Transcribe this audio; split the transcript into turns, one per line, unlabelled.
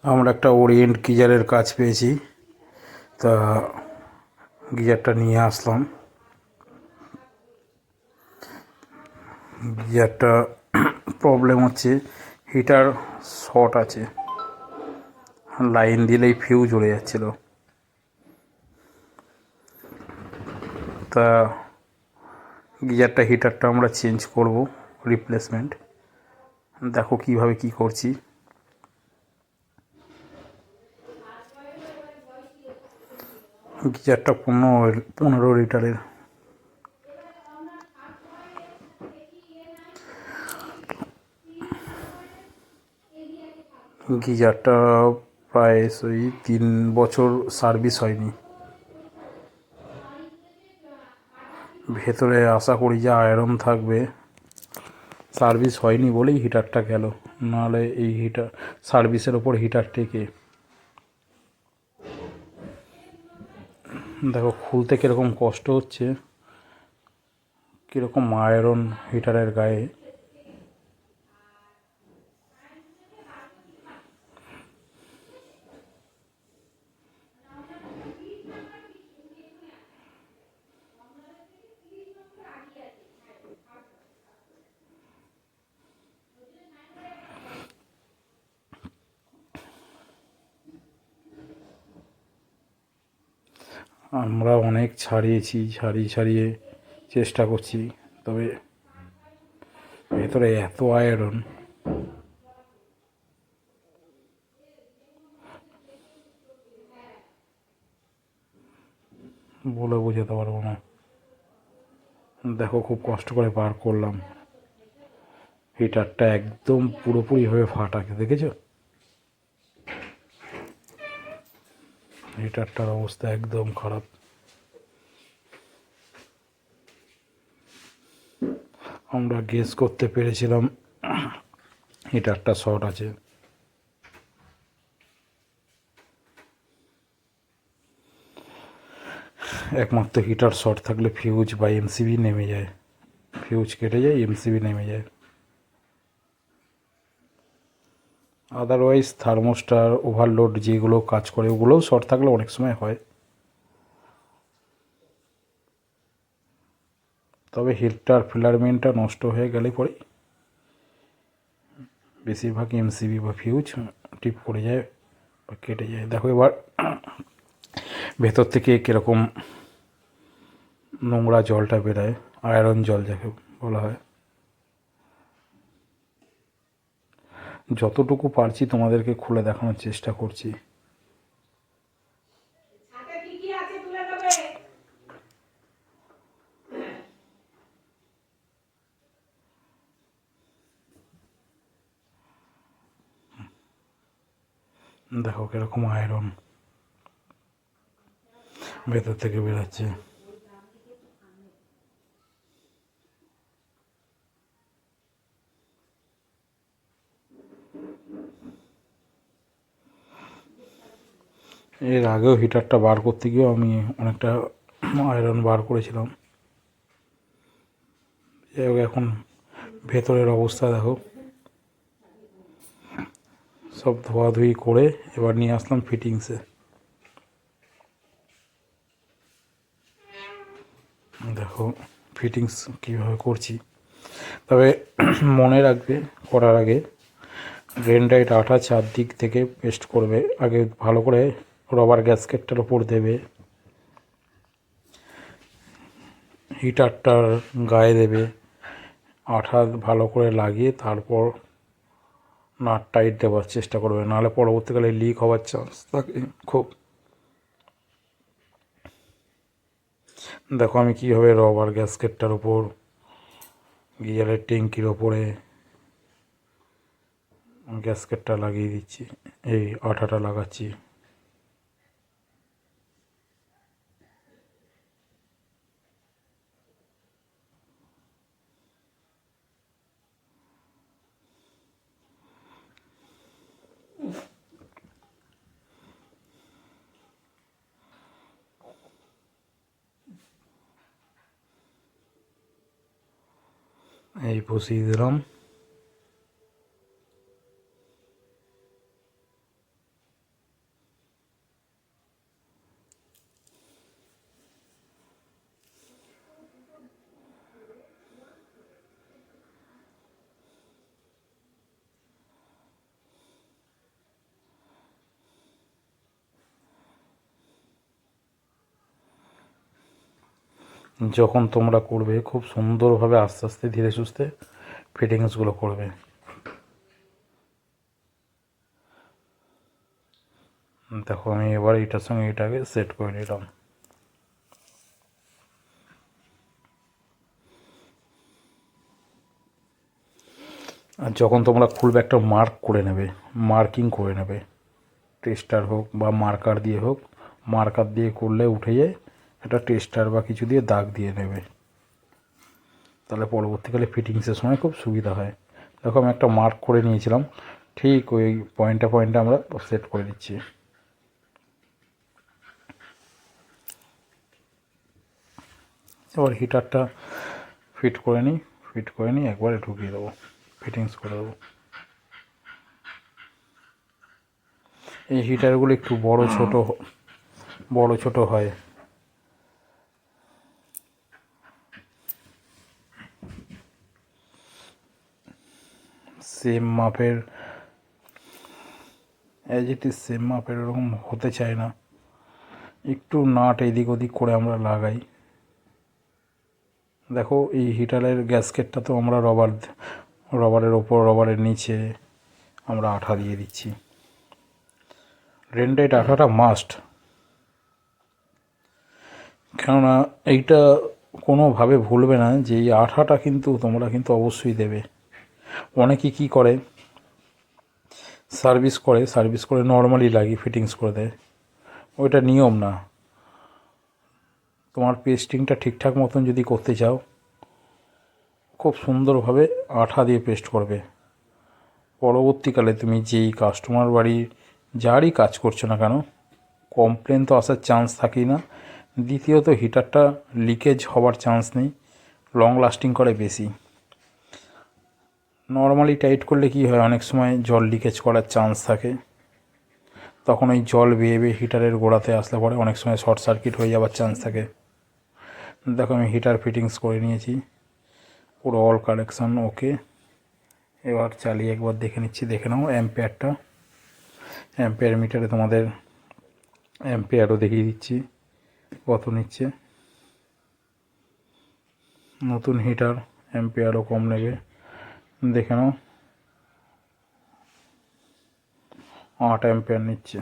আমরা একটা ওরিয়েন্ট গিজারের কাজ পেয়েছি, তা গিজারটা নিয়ে আসলাম। গিজারটা প্রবলেম হচ্ছে, হিটার শর্ট আছে, লাইন দিলেই ফিউজ উড়ে যাচ্ছিল। তা হিটারটা আমরা চেঞ্জ করব, রিপ্লেসমেন্ট। দেখো কিভাবে কি করছি। গিজারটা 15 লিটারের। গিজারটা প্রায় 3 বছর সার্ভিস হয়নি। ভেতরে আশা করি যে আয়রন থাকবে, সার্ভিস হয়নি বলেই হিটারটা গেল, নাহলে এই হিটার সার্ভিসের ওপর হিটার টেকে। দেখো খুলতে কীরকম কষ্ট হচ্ছে, কীরকম আয়রন হিটারের গায়ে। আমরা অনেক ছাড়িয়ে চেষ্টা করছি, তবে ভেতরে এত আয়রন, বলে বোঝাতে পারবো না। দেখো খুব কষ্ট করে বার করলাম, হিটারটা একদম পুরোপুরিভাবে ফাটা, দেখেছো? হিটারটার অবস্থা একদম খারাপ। আমরা গেস করতে পেরেছিলাম হিটারটা শর্ট আছে। একমাত্র হিটার শর্ট থাকলে ফিউজ বা এমসিবি নেমে যায়, ফিউজ কেটে যায়, এমসিবি নেমে যায়। আদারওয়াইজ থার্মোস্টার ওভারলোড যেগুলো কাজ করে ওগুলোও শর্ট থাকলে অনেক সময় হয়। তবে হিটার ফিলামেন্টটা নষ্ট হয়ে গেলে পরে বেশিরভাগ এমসিবি বা ফিউজ টিপ করে যায় বা কেটে যায়। দেখো এবার ভেতর থেকে কীরকম নোংরা জলটা বেরোয়, আয়রন জল যাকে বলা হয়। যতটুকু পারছি তোমাদেরকে খুলে দেখানোর চেষ্টা করছি। দেখো কিরকম আয়রন ভেতর থেকে বেরোচ্ছে। এর আগেও হিটারটা বার করতে গিয়েও আমি অনেকটা আয়রন বার করেছিলাম। এখন ভেতরের অবস্থা দেখো, সব ধোয়াধুয়ি করে এবার নিয়ে আসলাম ফিটিংসে। দেখো ফিটিংস কীভাবে করছি। তবে মনে রাখবে করার আগে গ্রেনডাইট আঠা 4 দিক থেকে পেস্ট করবে। আগে ভালো করে রবার গ্যাসকেটটার ওপর দেবে, হিটারটার গায়ে দেবে, আঠা ভালো করে লাগিয়ে তারপর নাট টাইট দেওয়ার চেষ্টা করবে, নাহলে পরবর্তীকালে লিক হওয়ার চান্স থাকে খুব। দেখো আমি কীভাবে রবার গ্যাসকেটটার ওপর, গিজারের ট্যাঙ্কির ওপরে গ্যাসকেটটা লাগিয়ে দিচ্ছি, এই আঠাটা লাগাচ্ছি। এই বসিয়ে দিলাম। যখন তোমরা করবে খুব সুন্দরভাবে আস্তে আস্তে ধীরে সুস্থে ফিটিংসগুলো করবে। দেখো আমি এবার এটার সঙ্গে এটাকে সেট করে নিলাম। আর যখন তোমরা খুলবে একটা মার্ক করে নেবে, মার্কিং করে নেবে, টেস্টার হোক বা মার্কার দিয়ে হোক, মার্কার দিয়ে করলে উঠে যায়, একটা টেস্টার বা কিছু দিয়ে দাগ দিয়ে নেবে, তাহলে পরবর্তীকালে ফিটিংসের সময় খুব সুবিধা হয়। দেখো আমি একটা মার্ক করে নিয়েছিলাম, ঠিক ওই পয়েন্টে আমরা সেট করে দিচ্ছি। এবার হিটারটা ফিট করে নিই একবারে ঢুকিয়ে দেবো, ফিটিংস করে দেবো। এই হিটারগুলো একটু বড় ছোট হয়। সেম মাপের সেম মাপের ওরকম হতে চায় না, একটু নাট এদিক ওদিক করে আমরা লাগাই। দেখো এই হিটারের গ্যাসকেটটা তো আমরা রবারের ওপর, রবারের নিচে আমরা আঠা দিয়ে দিচ্ছি। রেনটাইট আঠাটা মাস্ট, কেননা এইটা কোনোভাবে ভুলবে না যে এই আঠাটা কিন্তু তোমরা কিন্তু অবশ্যই দেবে। অনেকে কী করে, সার্ভিস করে নর্মালি লাগিয়ে ফিটিংস করে দেয়, ওইটা নিয়ম না। তোমার পেস্টিংটা ঠিকঠাক মতন যদি করতে চাও, খুব সুন্দরভাবে আঠা দিয়ে পেস্ট করবে। পরবর্তীকালে তুমি যেই কাস্টমার বাড়ি যারই কাজ করছো না কেন, কমপ্লেন তো আসার চান্স থাকেই না। দ্বিতীয়ত হিটারটা লিকেজ হওয়ার চান্স নেই, লং লাস্টিং করে বেশি। নর্মালি টাইট করলে কি হয়, অনেক সময় জল লিকেজ করার চান্স থাকে, তখন ওই জল বেয়ে বেয়ে হিটারের গোড়াতে আসলে পরে অনেক সময় শর্ট সার্কিট হয়ে যাওয়ার চান্স থাকে। দেখো আমি হিটার ফিটিংস করে নিয়েছি, পুরো অল কানেকশান ওকে। এবার চালিয়ে একবার দেখে নাও অ্যাম্পিয়ারটা। অ্যাম্পিয়ার মিটারে তোমাদের অ্যাম্পিয়ারও দেখিয়ে দিচ্ছি কত নিচ্ছে। নতুন হিটার অ্যাম্পিয়ারও কম নেবে, দেখে নাও 8 অ্যাম্পিয়ার নিচ্ছে।